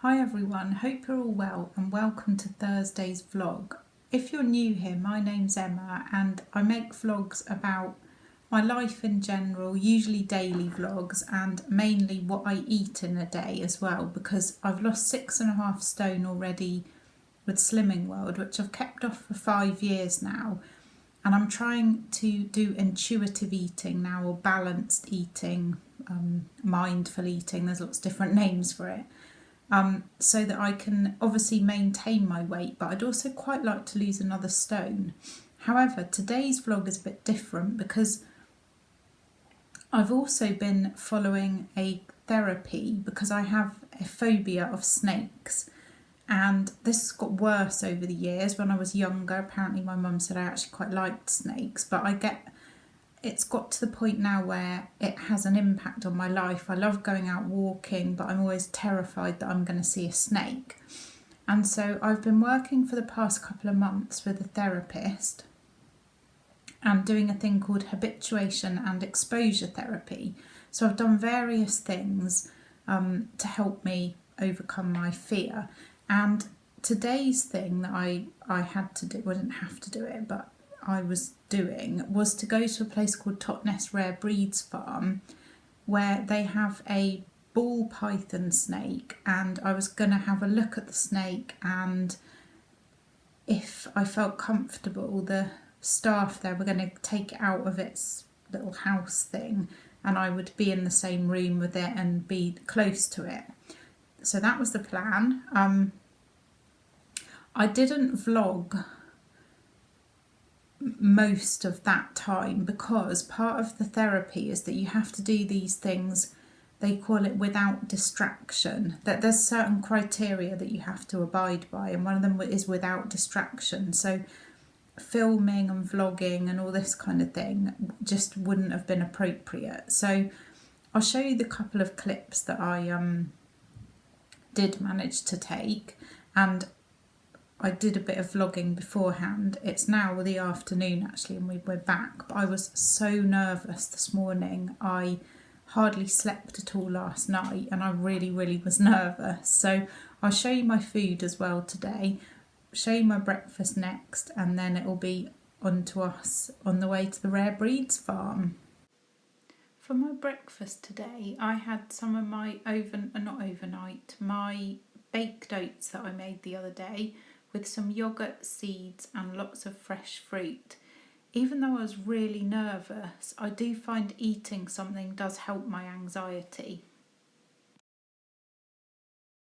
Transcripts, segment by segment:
Hi everyone, hope you're all well and welcome to Thursday's vlog. If you're new here, my name's Emma and I make vlogs about my life in general, usually daily vlogs, and mainly what I eat in a day as well, because I've lost 6.5 stone already with Slimming World, which I've kept off for 5 years now, and I'm trying to do intuitive eating now, or balanced eating, mindful eating, there's lots of different names for it. So that I can obviously maintain my weight, but I'd also quite like to lose another stone. However, today's vlog is a bit different because I've also been following a therapy because I have a phobia of snakes, and this has got worse over the years. When I was younger, apparently my mum said I actually quite liked snakes, but it's got to the point now where it has an impact on my life. I love going out walking, but I'm always terrified that I'm going to see a snake. And so I've been working for the past couple of months with a therapist and doing a thing called habituation and exposure therapy. So I've done various things to help me overcome my fear. And today's thing that I had to do, well, I didn't have to do it, but I was doing, was to go to a place called Totnes Rare Breeds Farm, where they have a ball python snake, and I was going to have a look at the snake, and if I felt comfortable, the staff there were going to take it out of its little house thing, and I would be in the same room with it and be close to it. So that was the plan. I didn't vlog most of that time because part of the therapy is that you have to do these things, they call it without distraction, that there's certain criteria that you have to abide by, and one of them is without distraction. So filming and vlogging and all this kind of thing just wouldn't have been appropriate. So I'll show you the couple of clips that I did manage to take, and I did a bit of vlogging beforehand. It's now the afternoon actually and we're back, but I was so nervous this morning. I hardly slept at all last night and I really was nervous. So I'll show you my food as well today, show you my breakfast next, and then it will be on to us on the way to the Rare Breeds farm. For my breakfast today, I had some of my my baked oats that I made the other day, with some yoghurt, seeds and lots of fresh fruit. Even though I was really nervous, I do find eating something does help my anxiety.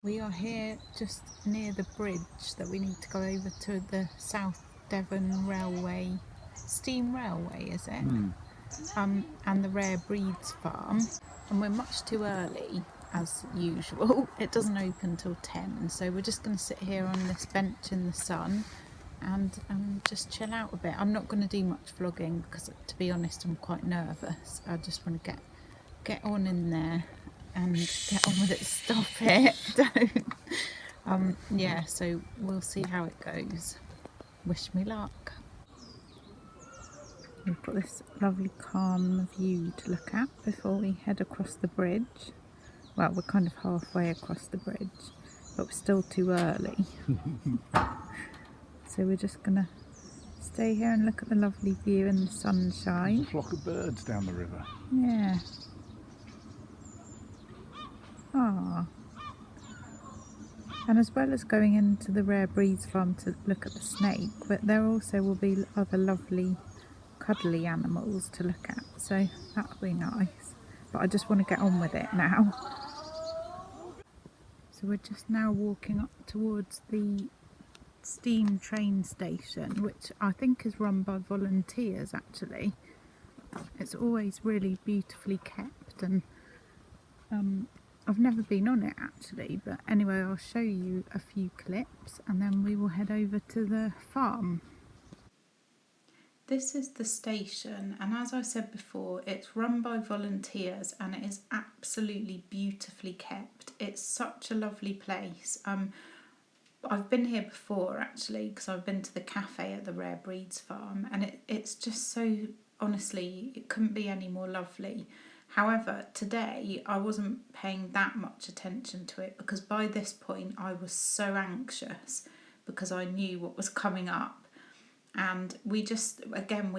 We are here just near the bridge that we need to go over to the South Devon Railway, Steam Railway is it? And the Rare Breeds Farm, and we're much too early as usual. It doesn't open till 10, so we're just going to sit here on this bench in the sun and just chill out a bit. I'm not going to do much vlogging because, to be honest, I'm quite nervous. I just want to get on in there and get on with it. Stop it. Don't. Yeah, so we'll see how it goes. Wish me luck. We've got this lovely calm view to look at before we head across the bridge. Well, we're kind of halfway across the bridge, but we're still too early. So we're just going to stay here and look at the lovely view in the sunshine. There's a flock of birds down the river. Yeah. Ah. And as well as going into the Rare Breeds farm to look at the snake, but there also will be other lovely cuddly animals to look at, so that'll be nice. But I just want to get on with it now. So we're just now walking up towards the steam train station, which I think is run by volunteers actually. It's always really beautifully kept, and I've never been on it actually, but anyway, I'll show you a few clips and then we will head over to the farm. This is the station, and as I said before, it's run by volunteers and it is absolutely beautifully kept. It's such a lovely place. I've been here before actually, because I've been to the cafe at the Rare Breeds farm, and it's just so, honestly, it couldn't be any more lovely. However, today I wasn't paying that much attention to it because by this point I was so anxious because I knew what was coming up. And we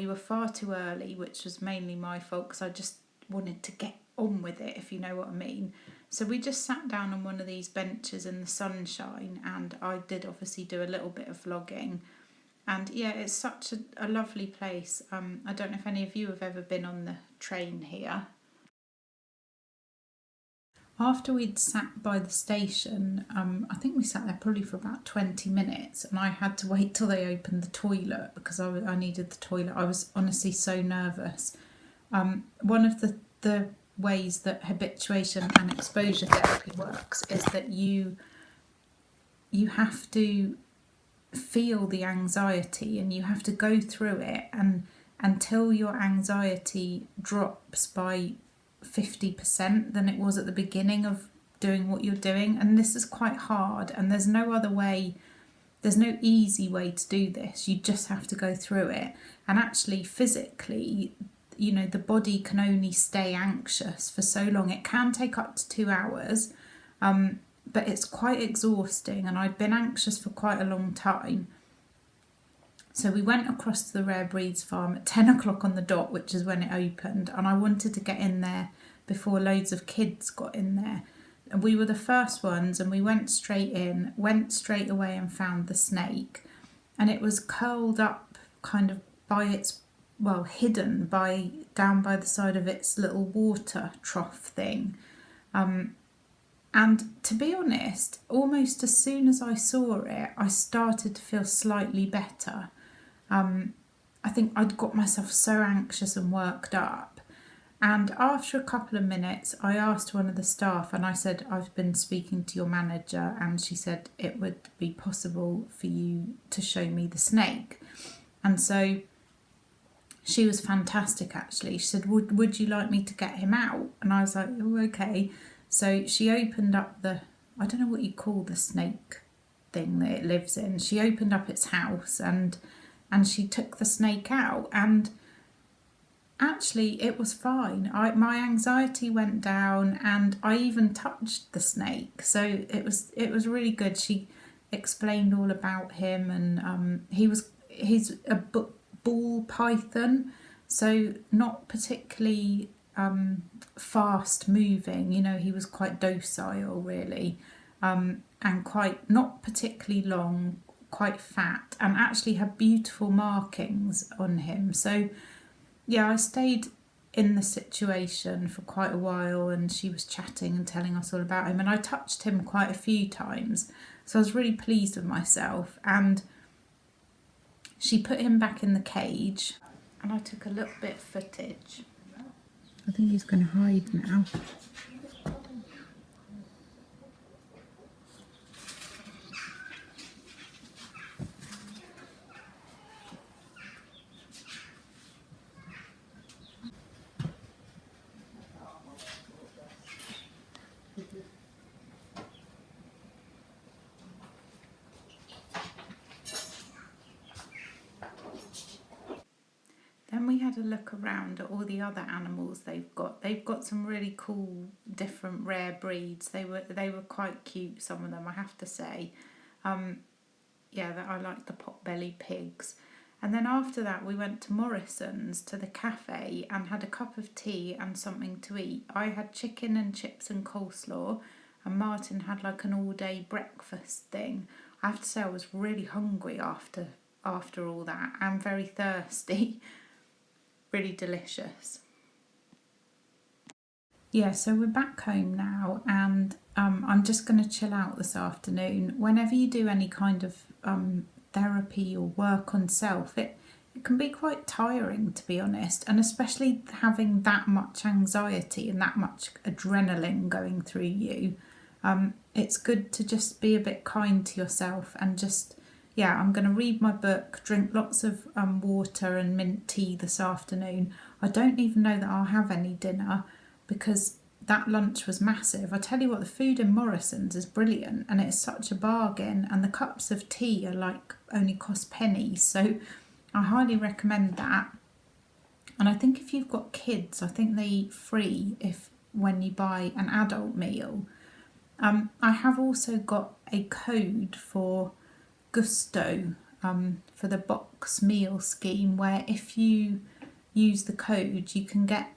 were far too early, which was mainly my fault because I just wanted to get on with it, if you know what I mean. So we just sat down on one of these benches in the sunshine, and I did obviously do a little bit of vlogging. And yeah, it's such a lovely place. I don't know if any of you have ever been on the train here. After we'd sat by the station, I think we sat there probably for about 20 minutes, and I had to wait till they opened the toilet because I needed the toilet. I was honestly so nervous. One of the ways that habituation and exposure therapy works is that you have to feel the anxiety and you have to go through it and until your anxiety drops by 50% than it was at the beginning of doing what you're doing. And this is quite hard, and there's no other way, there's no easy way to do this. You just have to go through it. And actually physically, you know, the body can only stay anxious for so long. It can take up to 2 hours, but it's quite exhausting, and I'd been anxious for quite a long time. So we went across to the Rare Breeds farm at 10 o'clock on the dot, which is when it opened, and I wanted to get in there before loads of kids got in there. And we were the first ones, and we went straight in, went straight away and found the snake, and it was curled up kind of by its, well, hidden by down by the side of its little water trough thing. And to be honest, almost as soon as I saw it, I started to feel slightly better. I think I'd got myself so anxious and worked up. And after a couple of minutes, I asked one of the staff and I said, I've been speaking to your manager, and she said it would be possible for you to show me the snake. And so she was fantastic actually. She said, would you like me to get him out? And I was like, oh, okay. So she opened up I don't know what you call the snake thing that it lives in. She opened up its house and she took the snake out, and actually it was fine. My anxiety went down, and I even touched the snake, so it was really good. She explained all about him, and he's a ball python, so not particularly fast moving, you know. He was quite docile really, and quite not particularly long, quite fat, and actually had beautiful markings on him. So yeah, I stayed in the situation for quite a while, and she was chatting and telling us all about him, and I touched him quite a few times, so I was really pleased with myself. And she put him back in the cage, and I took a little bit of footage. I think he's going to hide now. Then we had a look around at all the other animals they've got. They've got some really cool, different rare breeds. They were quite cute, some of them, I have to say. Yeah, I like the pot-bellied pigs. And then after that, we went to Morrison's, to the cafe, and had a cup of tea and something to eat. I had chicken and chips and coleslaw, and Martin had like an all-day breakfast thing. I have to say I was really hungry after all that. I'm very thirsty. Really delicious. Yeah, so we're back home now, and I'm just going to chill out this afternoon. Whenever you do any kind of therapy or work on self, it can be quite tiring, to be honest, and especially having that much anxiety and that much adrenaline going through you. It's good to just be a bit kind to yourself and just, yeah, I'm going to read my book, drink lots of water and mint tea this afternoon. I don't even know that I'll have any dinner because that lunch was massive. I tell you what, the food in Morrison's is brilliant, and it's such a bargain, and the cups of tea are like only cost pennies, so I highly recommend that. And I think if you've got kids, I think they eat free when you buy an adult meal. I have also got a code for Gusto, for the box meal scheme, where if you use the code you can get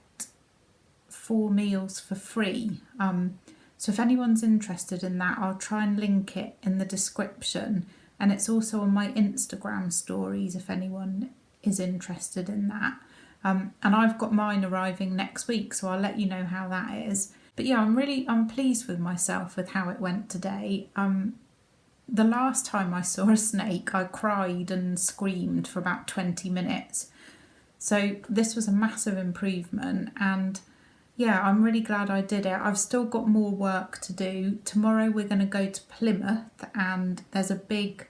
4 meals for free. So if anyone's interested in that, I'll try and link it in the description, and it's also on my Instagram stories if anyone is interested in that. And I've got mine arriving next week, so I'll let you know how that is. But yeah, I'm pleased with myself with how it went today. The last time I saw a snake, I cried and screamed for about 20 minutes. So this was a massive improvement, and yeah, I'm really glad I did it. I've still got more work to do. Tomorrow we're going to go to Plymouth, and there's a big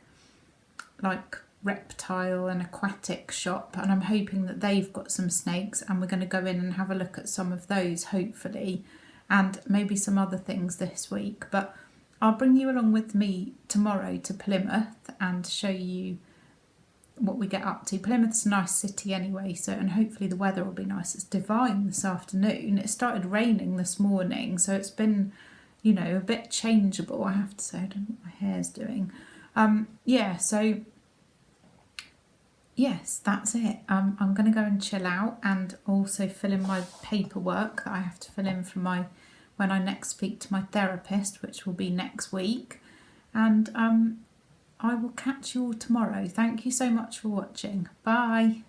reptile and aquatic shop, and I'm hoping that they've got some snakes, and we're going to go in and have a look at some of those hopefully, and maybe some other things this week. But I'll bring you along with me tomorrow to Plymouth and show you what we get up to. Plymouth's a nice city anyway, so, and hopefully the weather will be nice. It's divine this afternoon. It started raining this morning, so it's been, a bit changeable, I have to say. I don't know what my hair's doing. So yes, that's it. I'm going to go and chill out and also fill in my paperwork that I have to fill in for when I next speak to my therapist, which will be next week. And I will catch you all tomorrow. Thank you so much for watching. Bye.